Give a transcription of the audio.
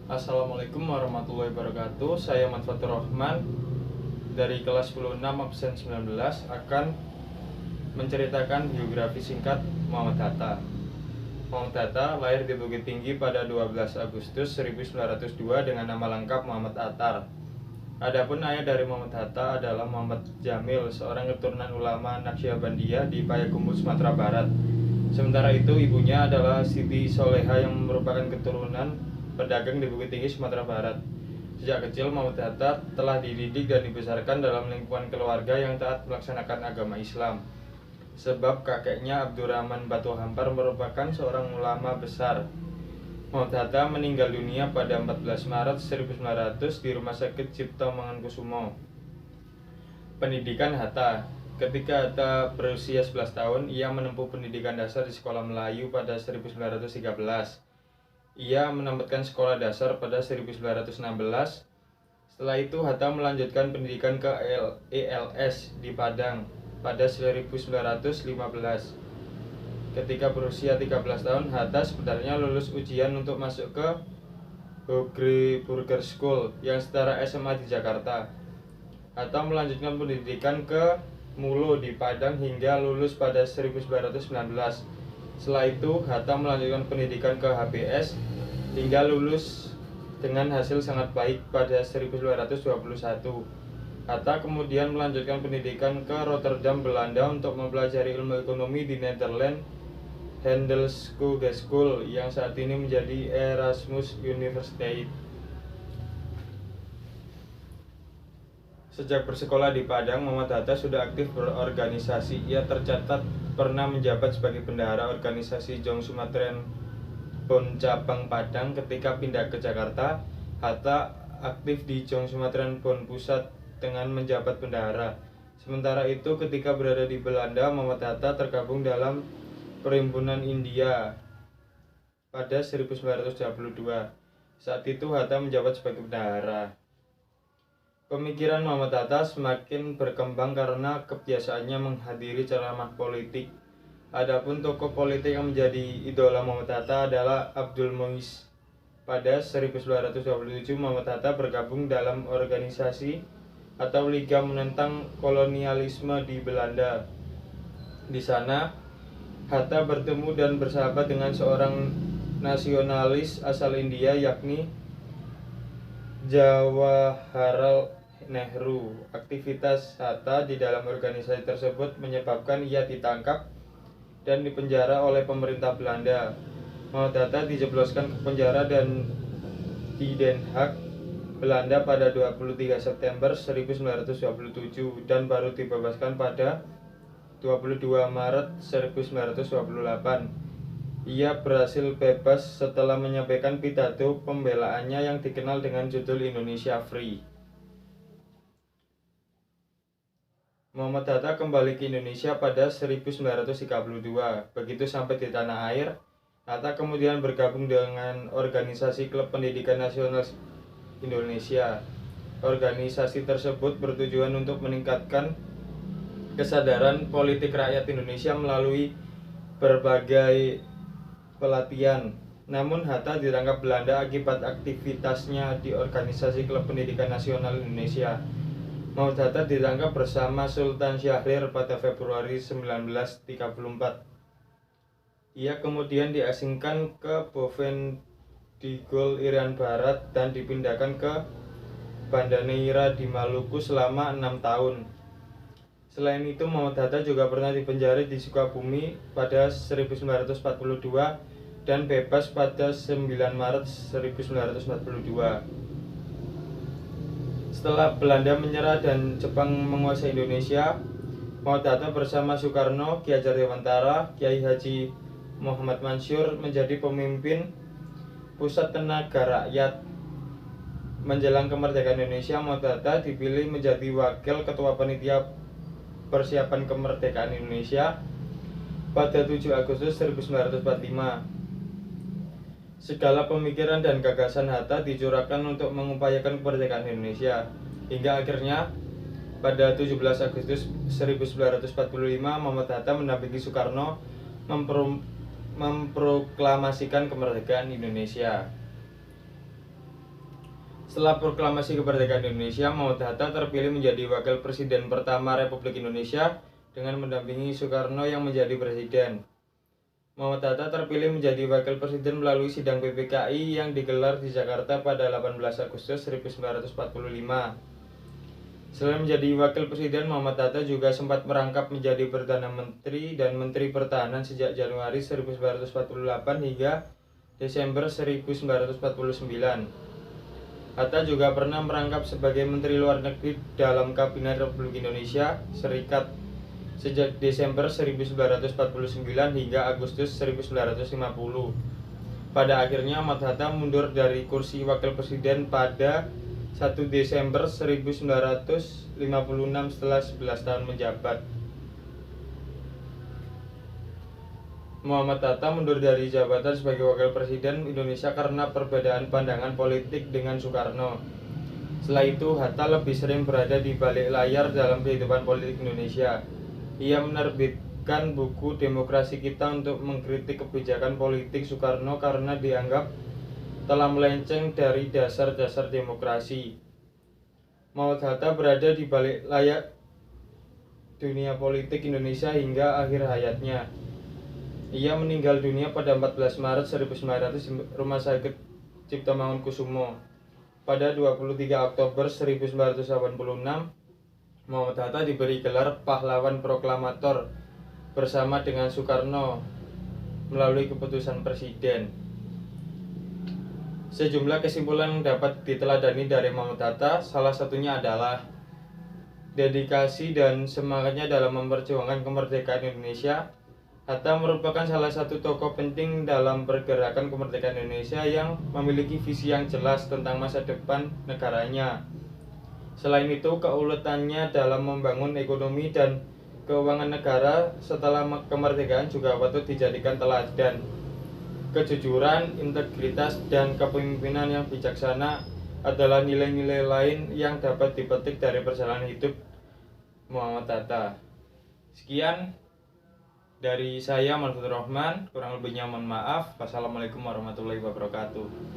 Assalamualaikum warahmatullahi wabarakatuh. Saya Manfatur Rahman dari kelas 10 6 absen 19 akan menceritakan biografi singkat Muhammad Hatta. Muhammad Hatta lahir di Bukit Tinggi pada 12 Agustus 1902 dengan nama lengkap Muhammad Attar. Adapun ayah dari Muhammad Hatta adalah Muhammad Jamil, seorang keturunan ulama Naqsyabandiyah di Payakumbuh, Sumatera Barat. Sementara itu ibunya adalah Siti Soleha yang merupakan keturunan pedagang di Bukit Tinggi, Sumatera Barat. Sejak kecil Muhammad Hatta telah dididik dan dibesarkan dalam lingkungan keluarga yang taat melaksanakan agama Islam. Sebab kakeknya Abdurrahman Batu Hampar merupakan seorang ulama besar. Muhammad Hatta meninggal dunia pada 14 Maret 1900 di Rumah Sakit Cipto Mangunkusumo. Pendidikan Hatta. Ketika Hatta berusia 11 tahun, ia menempuh pendidikan dasar di Sekolah Melayu pada 1913. Ia menamatkan sekolah dasar pada 1916. Setelah itu Hatta melanjutkan pendidikan ke ELS di Padang pada 1915. Ketika berusia 13 tahun, Hatta sebenarnya lulus ujian untuk masuk ke Hogre Burger School yang setara SMA di Jakarta. Hatta melanjutkan pendidikan ke Mulo di Padang hingga lulus pada 1919. Setelah itu, Hatta melanjutkan pendidikan ke HBS hingga lulus dengan hasil sangat baik pada 1921. Hatta kemudian melanjutkan pendidikan ke Rotterdam, Belanda untuk mempelajari ilmu ekonomi di Netherlands Handelshogeschool yang saat ini menjadi Erasmus University. Sejak bersekolah di Padang, Muhammad Hatta sudah aktif berorganisasi. Ia tercatat pernah menjabat sebagai bendahara organisasi Jong Sumateren Bon Cabang Padang. Ketika pindah ke Jakarta, Hatta aktif di Jong Sumateren Bon Pusat dengan menjabat bendahara. Sementara itu, ketika berada di Belanda, Muhammad Hatta tergabung dalam Perhimpunan India pada 1922. Saat itu Hatta menjabat sebagai bendahara. Pemikiran Muhammad Hatta semakin berkembang karena kebiasaannya menghadiri ceramah politik. Adapun tokoh politik yang menjadi idola Muhammad Hatta adalah Abdul Muiz. Pada 1927 Muhammad Hatta bergabung dalam organisasi atau Liga Menentang Kolonialisme di Belanda. Di sana Hatta bertemu dan bersahabat dengan seorang nasionalis asal India yakni Jawaharlal Nehru. Aktivitas Hatta di dalam organisasi tersebut menyebabkan ia ditangkap dan dipenjara oleh pemerintah Belanda. Muhammad Hatta dijebloskan ke penjara dan di Den Haag, Belanda pada 23 September 1927 dan baru dibebaskan pada 22 Maret 1928. Ia berhasil bebas setelah menyampaikan pidato pembelaannya yang dikenal dengan judul Indonesia Free. Muhammad Hatta kembali ke Indonesia pada 1932. Begitu sampai di tanah air, Hatta kemudian bergabung dengan organisasi Klub Pendidikan Nasional Indonesia. Organisasi tersebut bertujuan untuk meningkatkan kesadaran politik rakyat Indonesia melalui berbagai pelatihan. Namun Hatta ditangkap Belanda akibat aktivitasnya di organisasi Klub Pendidikan Nasional Indonesia. Muhammad Hatta ditangkap bersama Sultan Syahrir pada Februari 1934. Ia kemudian diasingkan ke Bovendigul, Irian Barat dan dipindahkan ke Banda Neira di Maluku selama 6 tahun. Selain itu, Muhammad Hatta juga pernah dipenjara di Sukabumi pada 1942 dan bebas pada 9 Maret 1942. Setelah Belanda menyerah dan Jepang menguasai Indonesia, Muhammad Hatta bersama Soekarno, Ki Hajar Dewantara, Kiai Haji Muhammad Mansur menjadi pemimpin Pusat Tenaga Rakyat. Menjelang kemerdekaan Indonesia, Muhammad Hatta dipilih menjadi Wakil Ketua Panitia Persiapan Kemerdekaan Indonesia pada 7 Agustus 1945. Segala pemikiran dan gagasan Hatta dicurahkan untuk mengupayakan kemerdekaan Indonesia. Hingga akhirnya pada 17 Agustus 1945 Muhammad Hatta mendampingi Soekarno memproklamasikan kemerdekaan Indonesia. Setelah proklamasi kemerdekaan Indonesia, Muhammad Hatta terpilih menjadi Wakil Presiden pertama Republik Indonesia dengan mendampingi Soekarno yang menjadi Presiden. Muhammad Hatta terpilih menjadi Wakil Presiden melalui sidang PPKI yang digelar di Jakarta pada 18 Agustus 1945. Selain menjadi Wakil Presiden, Muhammad Hatta juga sempat merangkap menjadi Perdana Menteri dan Menteri Pertahanan sejak Januari 1948 hingga Desember 1949. Hatta juga pernah merangkap sebagai Menteri Luar Negeri dalam Kabinet Republik Indonesia Serikat sejak Desember 1949 hingga Agustus 1950. Pada akhirnya Ahmad Hatta mundur dari kursi Wakil Presiden pada 1 Desember 1956 setelah 11 tahun menjabat. Muhammad Hatta mundur dari jabatan sebagai Wakil Presiden Indonesia karena perbedaan pandangan politik dengan Soekarno. Setelah itu, Hatta lebih sering berada di balik layar dalam kehidupan politik Indonesia. Ia menerbitkan buku Demokrasi Kita untuk mengkritik kebijakan politik Soekarno karena dianggap telah melenceng dari dasar-dasar demokrasi. Muhammad Hatta berada di balik layar dunia politik Indonesia hingga akhir hayatnya. Ia meninggal dunia pada 14 Maret 1900 di Rumah Sakit Cipto Mangunkusumo. Pada 23 Oktober 1986, Muhammad Hatta diberi gelar Pahlawan Proklamator bersama dengan Soekarno melalui keputusan Presiden. Sejumlah kesimpulan yang dapat diteladani dari Muhammad Hatta, salah satunya adalah dedikasi dan semangatnya dalam memperjuangkan kemerdekaan Indonesia. Hatta merupakan salah satu tokoh penting dalam pergerakan kemerdekaan Indonesia yang memiliki visi yang jelas tentang masa depan negaranya. Selain itu, keuletannya dalam membangun ekonomi dan keuangan negara setelah kemerdekaan juga patut dijadikan teladan. Kejujuran, integritas, dan kepemimpinan yang bijaksana adalah nilai-nilai lain yang dapat dipetik dari perjalanan hidup Muhammad Hatta. Sekian dari saya, Manfatur Rahman. Kurang lebihnya mohon maaf. Wassalamualaikum warahmatullahi wabarakatuh.